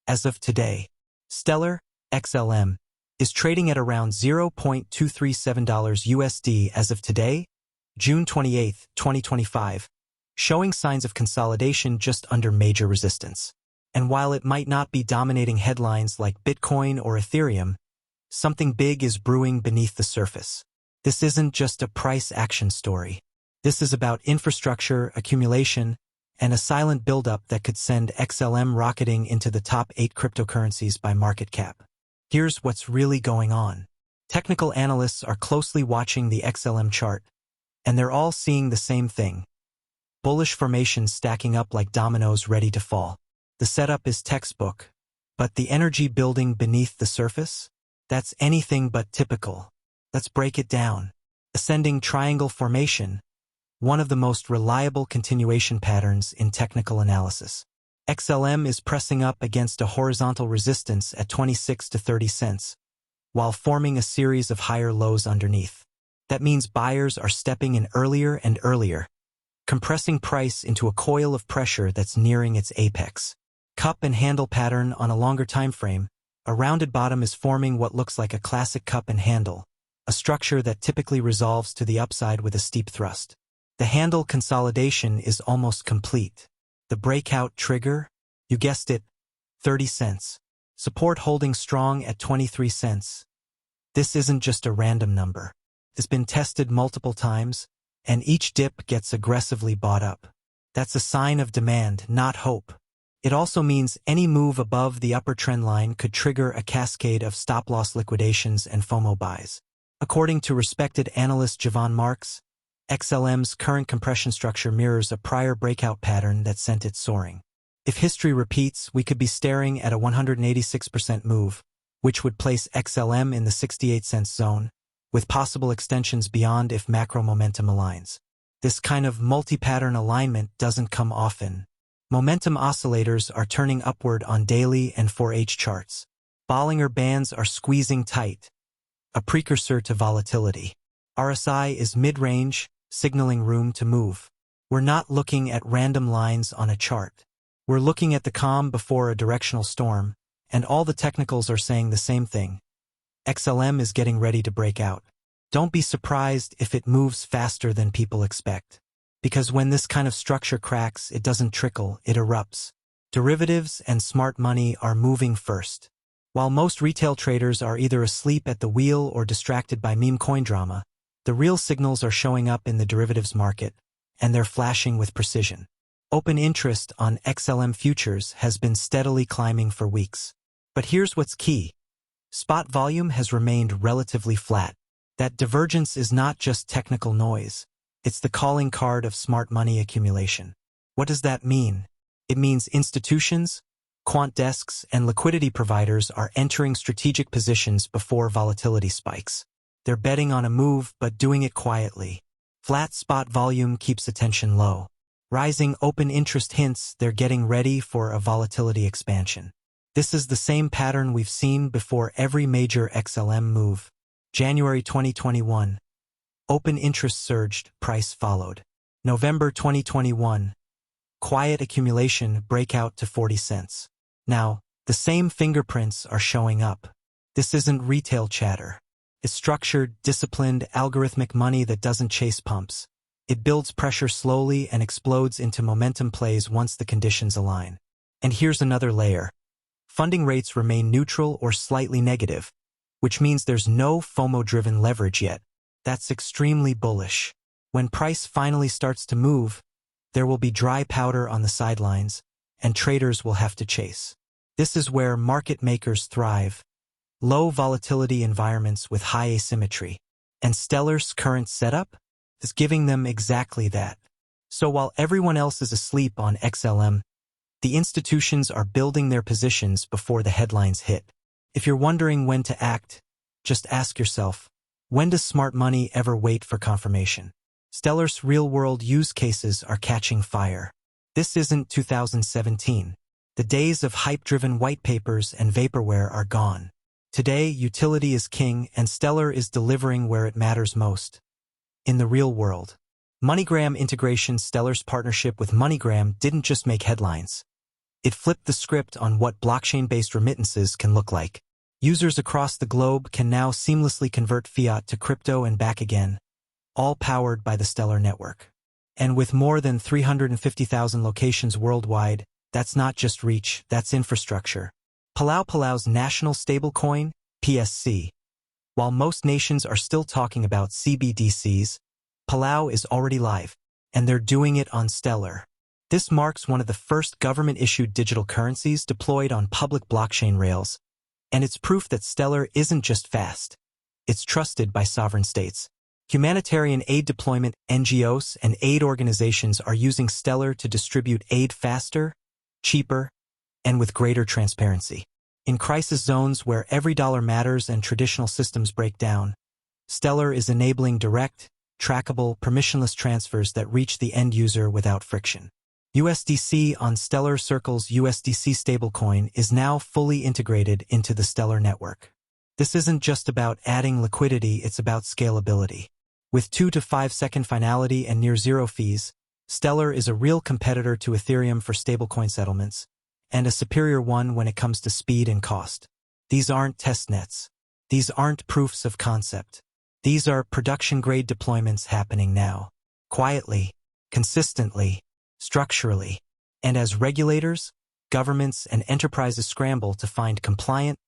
As of today, Stellar, XLM, is trading at around $0.237 USD as of today, June 28, 2025, showing signs of consolidation just under major resistance. And while it might not be dominating headlines like Bitcoin or Ethereum, something big is brewing beneath the surface. This isn't just a price action story. This is about infrastructure, accumulation, and a silent buildup that could send XLM rocketing into the top 8 cryptocurrencies by market cap. Here's what's really going on. Technical analysts are closely watching the XLM chart, and they're all seeing the same thing. Bullish formations stacking up like dominoes ready to fall. The setup is textbook, but the energy building beneath the surface? That's anything but typical. Let's break it down. Ascending triangle formation, one of the most reliable continuation patterns in technical analysis. XLM is pressing up against a horizontal resistance at 26 to 30 cents, while forming a series of higher lows underneath. That means buyers are stepping in earlier and earlier, compressing price into a coil of pressure that's nearing its apex. Cup and handle pattern on a longer time frame, a rounded bottom is forming what looks like a classic cup and handle, a structure that typically resolves to the upside with a steep thrust. The handle consolidation is almost complete. The breakout trigger? You guessed it, 30 cents. Support holding strong at 23 cents. This isn't just a random number. It's been tested multiple times, and each dip gets aggressively bought up. That's a sign of demand, not hope. It also means any move above the upper trend line could trigger a cascade of stop-loss liquidations and FOMO buys. According to respected analyst Javon Marks, XLM's current compression structure mirrors a prior breakout pattern that sent it soaring. If history repeats, we could be staring at a 186% move, which would place XLM in the 68 cents zone, with possible extensions beyond if macro momentum aligns. This kind of multi-pattern alignment doesn't come often. Momentum oscillators are turning upward on daily and 4H charts. Bollinger Bands are squeezing tight, a precursor to volatility. RSI is mid-range, signaling room to move. We're not looking at random lines on a chart. We're looking at the calm before a directional storm, and all the technicals are saying the same thing. XLM is getting ready to break out. Don't be surprised if it moves faster than people expect. Because when this kind of structure cracks, it doesn't trickle, it erupts. Derivatives and smart money are moving first. While most retail traders are either asleep at the wheel or distracted by meme coin drama, the real signals are showing up in the derivatives market, and they're flashing with precision. Open interest on XLM futures has been steadily climbing for weeks. But here's what's key. Spot volume has remained relatively flat. That divergence is not just technical noise. It's the calling card of smart money accumulation. What does that mean? It means institutions, quant desks, and liquidity providers are entering strategic positions before volatility spikes. They're betting on a move but doing it quietly. Flat spot volume keeps attention low. Rising open interest hints they're getting ready for a volatility expansion. This is the same pattern we've seen before every major XLM move. January 2021. Open interest surged, price followed. November 2021. Quiet accumulation, breakout to 40 cents. Now, the same fingerprints are showing up. This isn't retail chatter. It's structured, disciplined, algorithmic money that doesn't chase pumps. It builds pressure slowly and explodes into momentum plays once the conditions align. And here's another layer. Funding rates remain neutral or slightly negative, which means there's no FOMO-driven leverage yet. That's extremely bullish. When price finally starts to move, there will be dry powder on the sidelines, and traders will have to chase. This is where market makers thrive. Low volatility environments with high asymmetry. And Stellar's current setup is giving them exactly that. So while everyone else is asleep on XLM, the institutions are building their positions before the headlines hit. If you're wondering when to act, just ask yourself, when does smart money ever wait for confirmation? Stellar's real-world use cases are catching fire. This isn't 2017. The days of hype-driven white papers and vaporware are gone. Today, utility is king, and Stellar is delivering where it matters most. In the real world. MoneyGram integration. Stellar's partnership with MoneyGram didn't just make headlines. It flipped the script on what blockchain-based remittances can look like. Users across the globe can now seamlessly convert fiat to crypto and back again, all powered by the Stellar network. And with more than 350,000 locations worldwide, that's not just reach, that's infrastructure. Palau's national stablecoin, PSC. While most nations are still talking about CBDCs, Palau is already live, and they're doing it on Stellar. This marks one of the first government-issued digital currencies deployed on public blockchain rails, and it's proof that Stellar isn't just fast. It's trusted by sovereign states. Humanitarian aid deployment NGOs and aid organizations are using Stellar to distribute aid faster, cheaper, and with greater transparency. In crisis zones where every dollar matters and traditional systems break down, Stellar is enabling direct, trackable, permissionless transfers that reach the end user without friction. USDC on Stellar Circle's USDC stablecoin is now fully integrated into the Stellar network. This isn't just about adding liquidity, it's about scalability. With 2 to 5 second finality and near zero fees, Stellar is a real competitor to Ethereum for stablecoin settlements, and a superior one when it comes to speed and cost. These aren't testnets. These aren't proofs of concept. These are production-grade deployments happening now. Quietly, consistently, structurally. And as regulators, governments, and enterprises scramble to find compliant,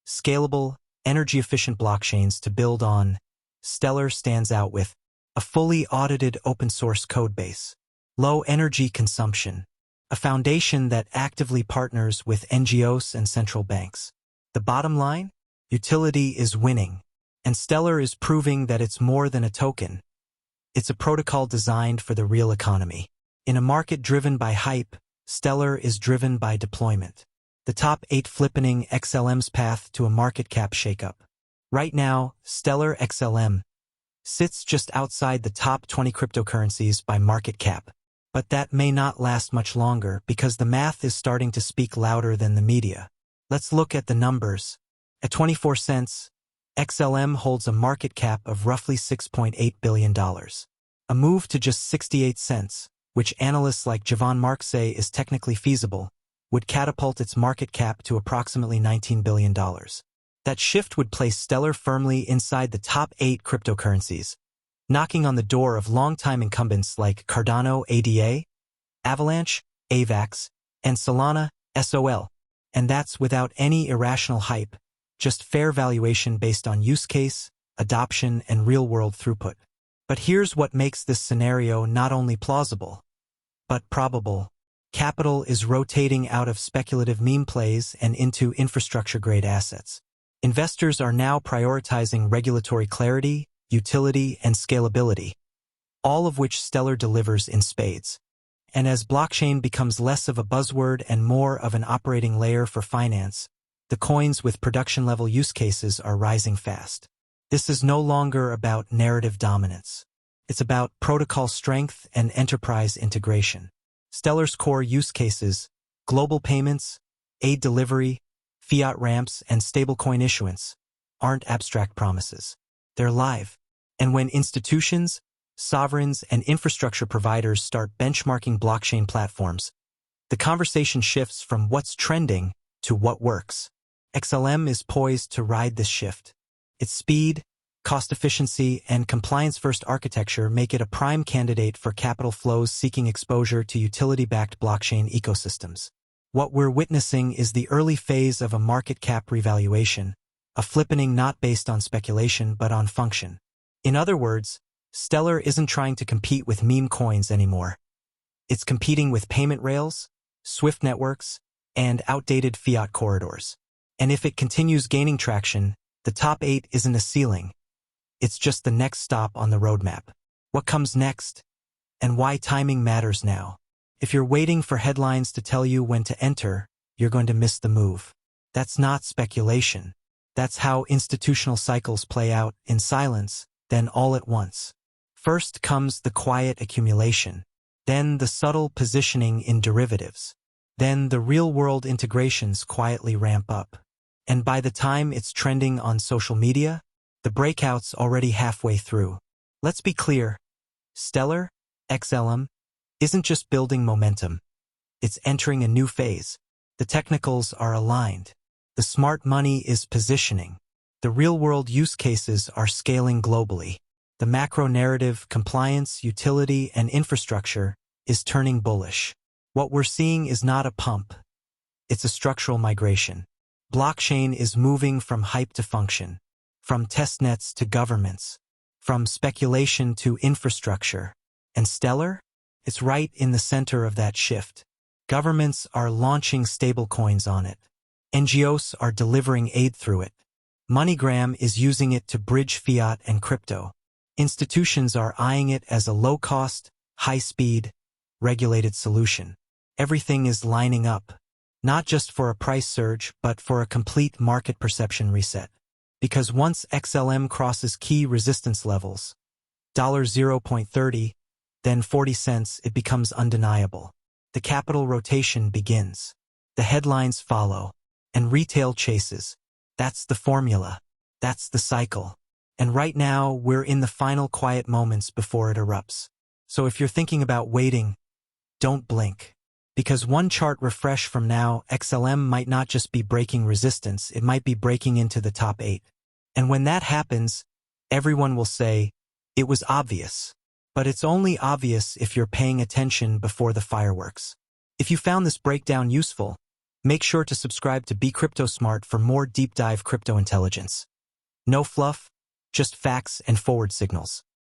scalable, energy-efficient blockchains to build on, Stellar stands out with a fully audited open-source codebase, low energy consumption, a foundation that actively partners with NGOs and central banks. The bottom line? Utility is winning, and Stellar is proving that it's more than a token. It's a protocol designed for the real economy. In a market driven by hype, Stellar is driven by deployment. The top 8 flippening XLM's path to a market cap shakeup. Right now, Stellar XLM sits just outside the top 20 cryptocurrencies by market cap. But that may not last much longer because the math is starting to speak louder than the media. Let's look at the numbers. At 24 cents, XLM holds a market cap of roughly $6.8 billion. A move to just 68 cents, which analysts like Javon Mark say is technically feasible, would catapult its market cap to approximately $19 billion. That shift would place Stellar firmly inside the top 8 cryptocurrencies, knocking on the door of longtime incumbents like Cardano ADA, Avalanche, AVAX, and Solana SOL. And that's without any irrational hype, just fair valuation based on use case, adoption, and real-world throughput. But here's what makes this scenario not only plausible, but probable. Capital is rotating out of speculative meme plays and into infrastructure-grade assets. Investors are now prioritizing regulatory clarity, utility, and scalability, all of which Stellar delivers in spades. And as blockchain becomes less of a buzzword and more of an operating layer for finance, the coins with production-level use cases are rising fast. This is no longer about narrative dominance. It's about protocol strength and enterprise integration. Stellar's core use cases, global payments, aid delivery, fiat ramps, and stablecoin issuance, aren't abstract promises. They're live. And when institutions, sovereigns, and infrastructure providers start benchmarking blockchain platforms, the conversation shifts from what's trending to what works. XLM is poised to ride this shift. Its speed, cost efficiency, and compliance-first architecture make it a prime candidate for capital flows seeking exposure to utility-backed blockchain ecosystems. What we're witnessing is the early phase of a market cap revaluation, a flippening not based on speculation but on function. In other words, Stellar isn't trying to compete with meme coins anymore. It's competing with payment rails, Swift networks, and outdated fiat corridors. And if it continues gaining traction, the top 8 isn't a ceiling. It's just the next stop on the roadmap. What comes next? And why timing matters now. If you're waiting for headlines to tell you when to enter, you're going to miss the move. That's not speculation. That's how institutional cycles play out in silence, then all at once. First comes the quiet accumulation, then the subtle positioning in derivatives, then the real-world integrations quietly ramp up. And by the time it's trending on social media, the breakout's already halfway through. Let's be clear. Stellar, XLM, isn't just building momentum. It's entering a new phase. The technicals are aligned. The smart money is positioning. The real-world use cases are scaling globally. The macro narrative, compliance, utility, and infrastructure is turning bullish. What we're seeing is not a pump. It's a structural migration. Blockchain is moving from hype to function, from testnets to governments, from speculation to infrastructure. And Stellar? It's right in the center of that shift. Governments are launching stablecoins on it. NGOs are delivering aid through it. MoneyGram is using it to bridge fiat and crypto. Institutions are eyeing it as a low-cost, high-speed, regulated solution. Everything is lining up, not just for a price surge, but for a complete market perception reset. Because once XLM crosses key resistance levels, $0.30, then 40 cents, it becomes undeniable. The capital rotation begins. The headlines follow, and retail chases. That's the formula. That's the cycle. And right now, we're in the final quiet moments before it erupts. So if you're thinking about waiting, don't blink. Because one chart refresh from now, XLM might not just be breaking resistance, it might be breaking into the top 8. And when that happens, everyone will say, it was obvious. But it's only obvious if you're paying attention before the fireworks. If you found this breakdown useful, make sure to subscribe to Be Crypto Smart for more deep dive crypto intelligence. No fluff, just facts and forward signals.